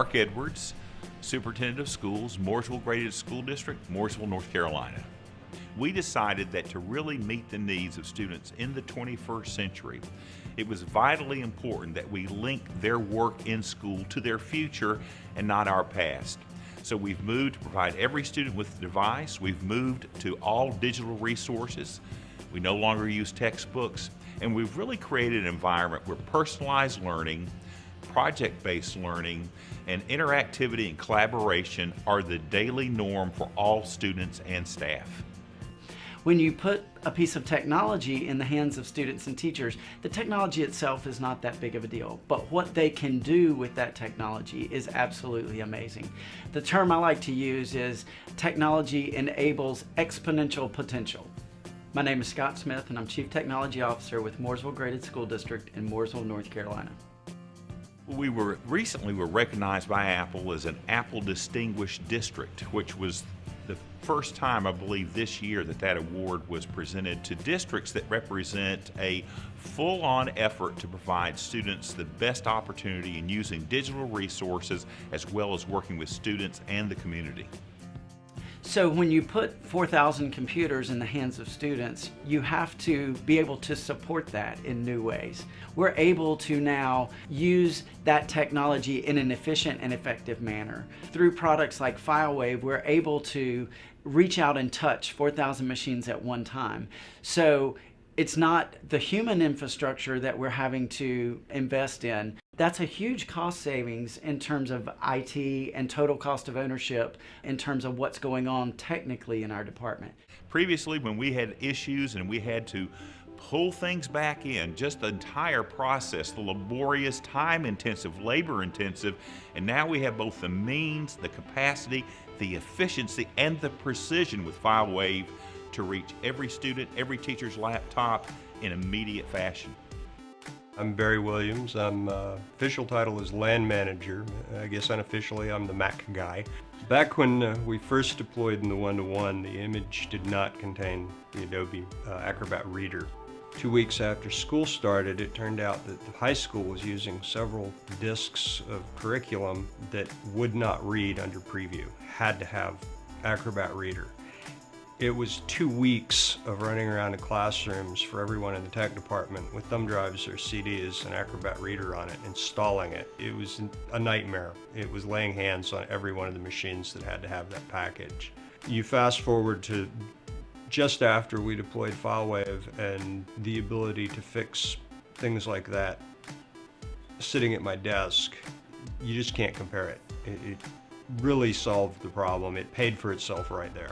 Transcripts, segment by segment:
Mark Edwards, Superintendent of Schools, Mooresville Graded School District, Mooresville, North Carolina. We decided that to really meet the needs of students in the 21st century, it was vitally important that we link their work in school to their future and not our past. So we've moved to provide every student with a device. We've moved to all digital resources. We no longer use textbooks, and we've really created an environment where personalized learning, project-based learning, and interactivity and collaboration are the daily norm for all students and staff. When you put a piece of technology in the hands of students and teachers, the technology itself is not that big of a deal, but what they can do with that technology is absolutely amazing. The term I like to use is technology enables exponential potential. My name is Scott Smith, and I'm Chief Technology Officer with Mooresville Graded School District in Mooresville, North Carolina. We were recently recognized by Apple as an Apple Distinguished District, which was the first time, I believe, this year that award was presented to districts that represent a full-on effort to provide students the best opportunity in using digital resources as well as working with students and the community. So when you put 4,000 computers in the hands of students, you have to be able to support that in new ways. We're able to now use that technology in an efficient and effective manner. Through products like FileWave, we're able to reach out and touch 4,000 machines at one time. So it's not the human infrastructure that we're having to invest in. That's a huge cost savings in terms of IT and total cost of ownership in terms of what's going on technically in our department. Previously, when we had issues and we had to pull things back in, just the entire process, the laborious, time-intensive, labor-intensive, and now we have both the means, the capacity, the efficiency, and the precision with FileWave to reach every student, every teacher's laptop in immediate fashion. I'm Barry Williams. Official title is Land Manager. I guess unofficially I'm the Mac guy. Back when we first deployed in the one-to-one, the image did not contain the Adobe Acrobat Reader. 2 weeks after school started, it turned out that the high school was using several discs of curriculum that would not read under preview, had to have Acrobat Reader. It was 2 weeks of running around the classrooms for everyone in the tech department with thumb drives or CDs and Acrobat Reader on it, installing it. It was a nightmare. It was laying hands on every one of the machines that had to have that package. You fast forward to just after we deployed FileWave, and the ability to fix things like that sitting at my desk, you just can't compare it. It really solved the problem. It paid for itself right there.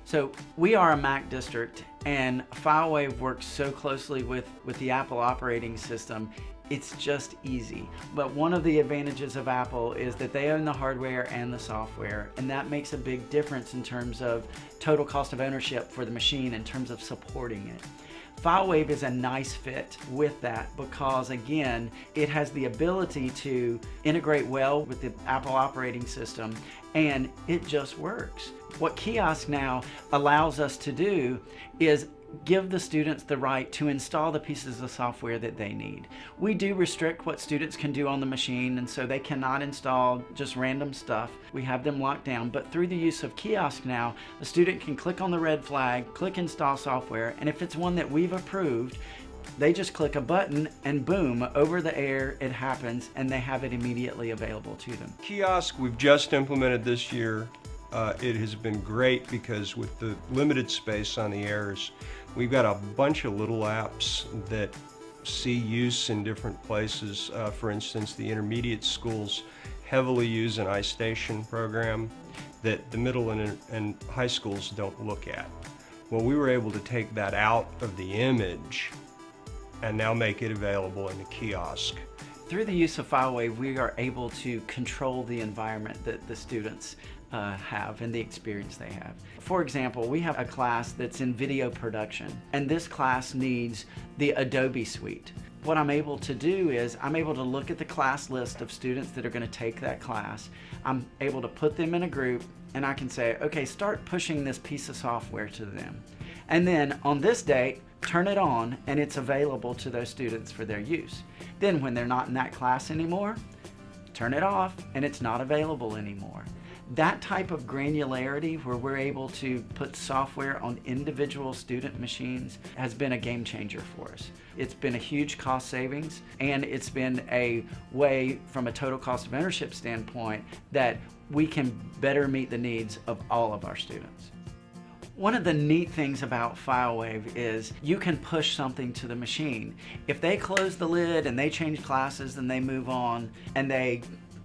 So we are a Mac district, and FileWave works so closely with the Apple operating system, it's just easy. But one of the advantages of Apple is that they own the hardware and the software, and that makes a big difference in terms of total cost of ownership for the machine in terms of supporting it. FileWave is a nice fit with that because, again, it has the ability to integrate well with the Apple operating system, and it just works. What Kiosk now allows us to do is give the students the right to install the pieces of software that they need. We do restrict what students can do on the machine, and so they cannot install just random stuff. We have them locked down, but through the use of Kiosk now, a student can click on the red flag, click install software, and if it's one that we've approved, they just click a button and boom, over the air it happens, and they have it immediately available to them. Kiosk we've just implemented this year. It has been great because with the limited space on the airs, we've got a bunch of little apps that see use in different places. For instance, the intermediate schools heavily use an iStation program that the middle and high schools don't look at. Well, we were able to take that out of the image and now make it available in the kiosk. Through the use of FileWave, we are able to control the environment that the students have and the experience they have. For example, we have a class that's in video production, and this class needs the Adobe suite. What I'm able to do is I'm able to look at the class list of students that are going to take that class. I'm able to put them in a group, and I can say, okay, start pushing this piece of software to them. And then on this date, turn it on, and it's available to those students for their use. Then when they're not in that class anymore, turn it off, and it's not available anymore. That type of granularity where we're able to put software on individual student machines has been a game changer for us. It's been a huge cost savings, and it's been a way from a total cost of ownership standpoint that we can better meet the needs of all of our students. One of the neat things about FileWave is you can push something to the machine. If they close the lid and they change classes and they move on and they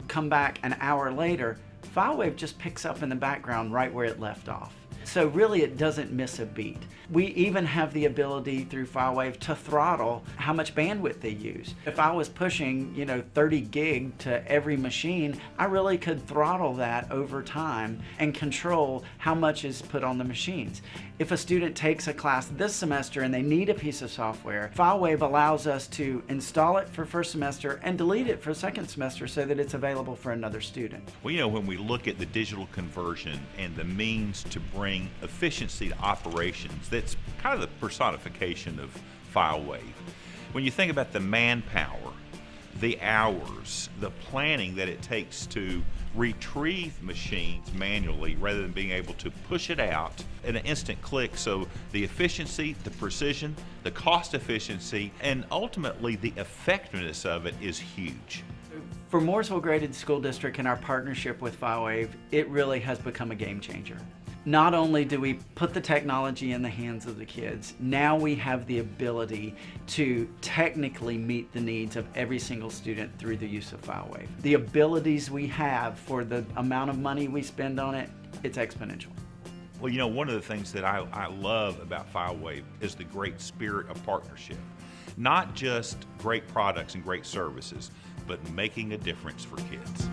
come back an hour later, FileWave just picks up in the background right where it left off. So really it doesn't miss a beat. We even have the ability through FileWave to throttle how much bandwidth they use. If I was pushing, 30 gig to every machine, I really could throttle that over time and control how much is put on the machines. If a student takes a class this semester and they need a piece of software, FileWave allows us to install it for first semester and delete it for second semester so that it's available for another student. Well, when we look at the digital conversion and the means to bring efficiency to operations, that's kind of the personification of FileWave. When you think about the manpower, the hours, the planning that it takes to retrieve machines manually rather than being able to push it out in an instant click, so the efficiency, the precision, the cost efficiency, and ultimately the effectiveness of it is huge. For Mooresville Graded School District and our partnership with FileWave, it really has become a game changer. Not only do we put the technology in the hands of the kids, now we have the ability to technically meet the needs of every single student through the use of FileWave. The abilities we have for the amount of money we spend on it, it's exponential. Well, one of the things that I love about FileWave is the great spirit of partnership. Not just great products and great services, but making a difference for kids.